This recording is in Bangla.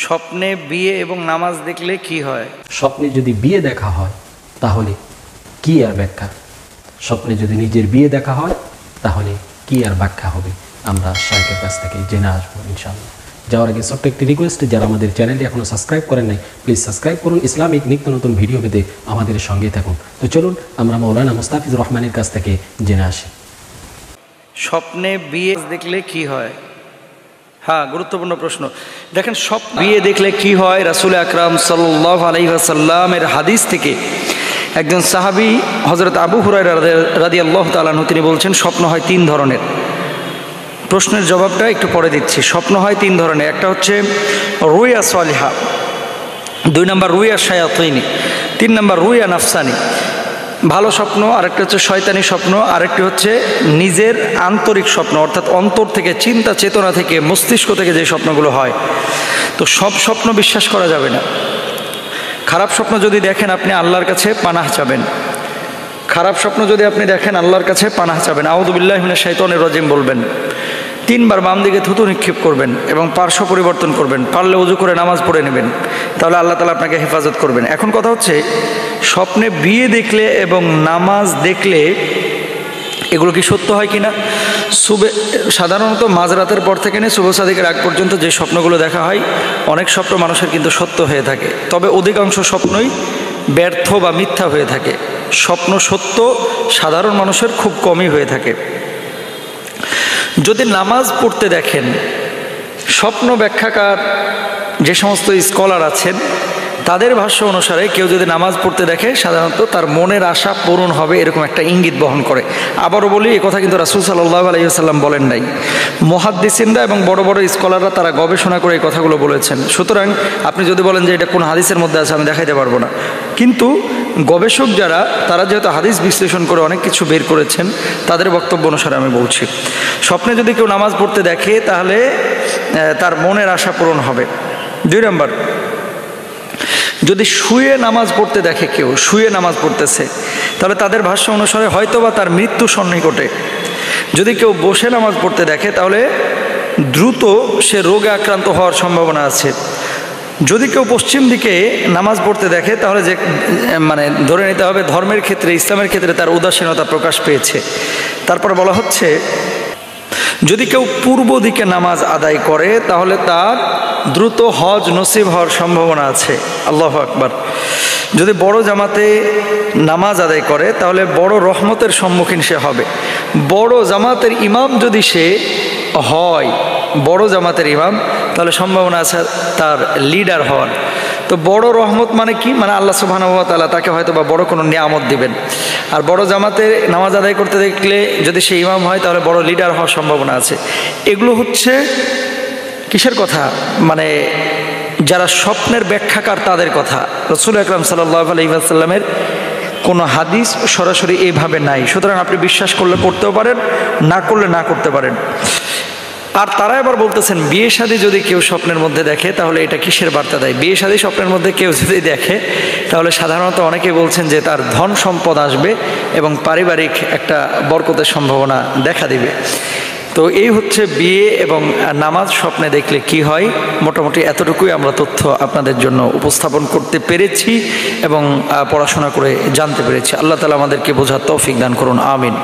স্বপ্নে বিয়ে এবং নামাজ দেখলে কি হয়? স্বপ্নে যদি বিয়ে দেখা হয় তাহলে কি আর ব্যাখ্যা? স্বপ্নে যদি নিজের বিয়ে দেখা হয় তাহলে কি আর ব্যাখ্যা হবে? আমরা শাইখের কাছ থেকে জেনে আসবো ইনশাআল্লাহ। যাওয়ার আগে ছোট্ট একটি রিকোয়েস্ট, যারা আমাদের চ্যানেলটি এখনও সাবস্ক্রাইব করেন নাই প্লিজ সাবস্ক্রাইব করুন। ইসলামিক নিত্য নতুন ভিডিও পেতে আমাদের সঙ্গে থাকুন। তো চলুন আমরা মাওলানা মুস্তাফিজুর রহমানের কাছ থেকে জেনে আসি। স্বপ্নে বিয়ে দেখলে কি হয়? হ্যাঁ, গুরুত্বপূর্ণ প্রশ্ন। দেখেন, বিয়ে দেখলে কি হয়, রাসূল আকরাম সাল্লাল্লাহু আলাইহি ওয়াসাল্লামের হাদিস থেকে একজন সাহাবী হযরত আবু হুরায়রা রাদিয়াল্লাহু তাআলা আনহু তিনি বলছেন, স্বপ্ন হয় তিন ধরনের। প্রশ্নের জবাবটা একটু পরে দিচ্ছি। স্বপ্ন হয় তিন ধরনের। একটা হচ্ছে রুইয়া সালিহা, 2 নম্বর রুইয়া শায়াতিনী, 3 নম্বর রুইয়া নাফসানি, ভালো স্বপ্ন। আরেকটা হচ্ছে শয়তানি স্বপ্ন, আরেকটি হচ্ছে নিজের আন্তরিক স্বপ্ন, অর্থাৎ অন্তর থেকে, চিন্তা চেতনা থেকে, মস্তিষ্ক থেকে যে স্বপ্নগুলো হয়। তো সব স্বপ্ন বিশ্বাস করা যাবে না। খারাপ স্বপ্ন যদি দেখেন আপনি আল্লাহর কাছে পানাহ চাবেন। খারাপ স্বপ্ন যদি আপনি দেখেন আল্লাহর কাছে পানাহ চাবেন, আউযু বিল্লাহি মিনাশ শাইতানির রাজিম বলবেন, 3 বার বাম দিকে থুতু নিক্ষেপ করবেন এবং পার্শ্ব পরিবর্তন করবেন, পারলে ওযু করে নামাজ পড়ে নেবেন, তাহলে আল্লাহ তাআলা আপনাকে হেফাজত করবেন। এখন কথা হচ্ছে, স্বপ্নে বিয়ে দেখলে এবং নামাজ দেখলে এগুলো কি সত্য হয় কিনা? সাধারণত মাঝরাতের পর থেকে নিয়ে শুভ সাদিকের আগ পর্যন্ত যে স্বপ্নগুলো দেখা হয়, অনেক স্বপ্ন মানুষের কিন্তু সত্য হয়ে থাকে, তবে অধিকাংশ স্বপ্নই ব্যর্থ বা মিথ্যা হয়ে থাকে। স্বপ্ন সত্য সাধারণ মানুষের খুব কমই হয়ে থাকে। যদি নামাজ পড়তে দেখেন, স্বপ্ন ব্যাখ্যাকার যে সমস্ত স্কলার আছেন তাদের ভাষ্য অনুসারে কেউ যদি নামাজ পড়তে দেখে সাধারণত তার মনের আশা পূরণ হবে, এরকম একটা ইঙ্গিত বহন করে। আবারও বলি, এই কথা কিন্তু রাসূল সাল্লাল্লাহু আলাইহি ওয়াসাল্লাম বলেন নাই, মুহাদ্দিসিনরা এবং বড় বড় স্কলাররা তারা গবেষণা করে এই কথাগুলো বলেছেন। সুতরাং আপনি যদি বলেন যে এটা কোন হাদিসের মধ্যে আছে, আমি দেখাইতে পারবো না। কিন্তু গবেষক যারা, তারা যেহেতু হাদিস বিশ্লেষণ করে অনেক কিছু বের করেছেন, তাদের বক্তব্য অনুসারে আমি বলছি, স্বপ্নে যদি কেউ নামাজ পড়তে দেখে তাহলে তার মনের আশা পূরণ হবে। 2 নম্বর, যদি শুয়ে নামাজ পড়তে দেখে, কেউ শুয়ে নামাজ পড়তেছে, তাহলে তাদের ভাষ্য অনুসারে হয়তোবা তার মৃত্যু সন্নিকটে। যদি কেউ বসে নামাজ পড়তে দেখে তাহলে দ্রুত সে রোগে আক্রান্ত হওয়ার সম্ভাবনা আছে। যদি কেউ পশ্চিম দিকে নামাজ পড়তে দেখে তাহলে যে ধরে নিতে হবে ধর্মের ক্ষেত্রে, ইসলামের ক্ষেত্রে তার উদাসীনতা প্রকাশ পেয়েছে। তারপর বলা হচ্ছে, যদি কেউ পূর্ব দিকে নামাজ আদায় করে তাহলে তার দ্রুত হজ নসিব হওয়ার সম্ভাবনা আছে। আল্লাহু আকবার। যদি বড় জামাতে নামাজ আদায় করে তাহলে বড় রহমতের সম্মুখীন সে হবে। বড় জামাতের ইমাম যদি সে হয়, বড় জামাতের ইমাম, তাহলে সম্ভাবনা আছে তার লিডার হওয়ার। তো বড় রহমত মানে কি? মানে আল্লাহ সুবহানাহু ওয়া তাআলা তাকে হয়তো বা বড় কোনো নিয়ামত দিবেন। আর বড় জামাতে নামাজ আদায় করতে দেখলে যদি সে ইমাম হয় তাহলে বড় লিডার হওয়ার সম্ভাবনা আছে। এগুলো হচ্ছে কিসের কথা? মানে যারা স্বপ্নের ব্যাখ্যাকার তাদের কথা। রাসূল আকরাম সাল্লাল্লাহু আলাইহি ওয়াসাল্লামের কোনো হাদিস সরাসরি এইভাবে নাই। সুতরাং আপনি বিশ্বাস করলে করতেও পারেন, না করলে না করতে পারেন। আর তারা এবার বলতেছেন, বিয়ে শাদী যদি কেউ স্বপ্নের মধ্যে দেখে তাহলে এটা কিসের বার্তা দেয়? বিয়ে শাদী স্বপ্নের মধ্যে কেউ যদি দেখে তাহলে সাধারণত অনেকে বলছেন যে তার ধন সম্পদ আসবে এবং পারিবারিক একটা বরকতের সম্ভাবনা দেখা দিবে। তো এই হচ্ছে বিয়ে এবং নামাজ স্বপ্নে দেখলে কি হয়। মোটামুটি এতটুকুই আমরা তথ্য আপনাদের জন্য উপস্থাপন করতে পেরেছি এবং পড়াশোনা করে জানতে পেরেছি। আল্লাহ তাআলা আমাদেরকে বোঝার তৌফিক দান করুন, আমিন।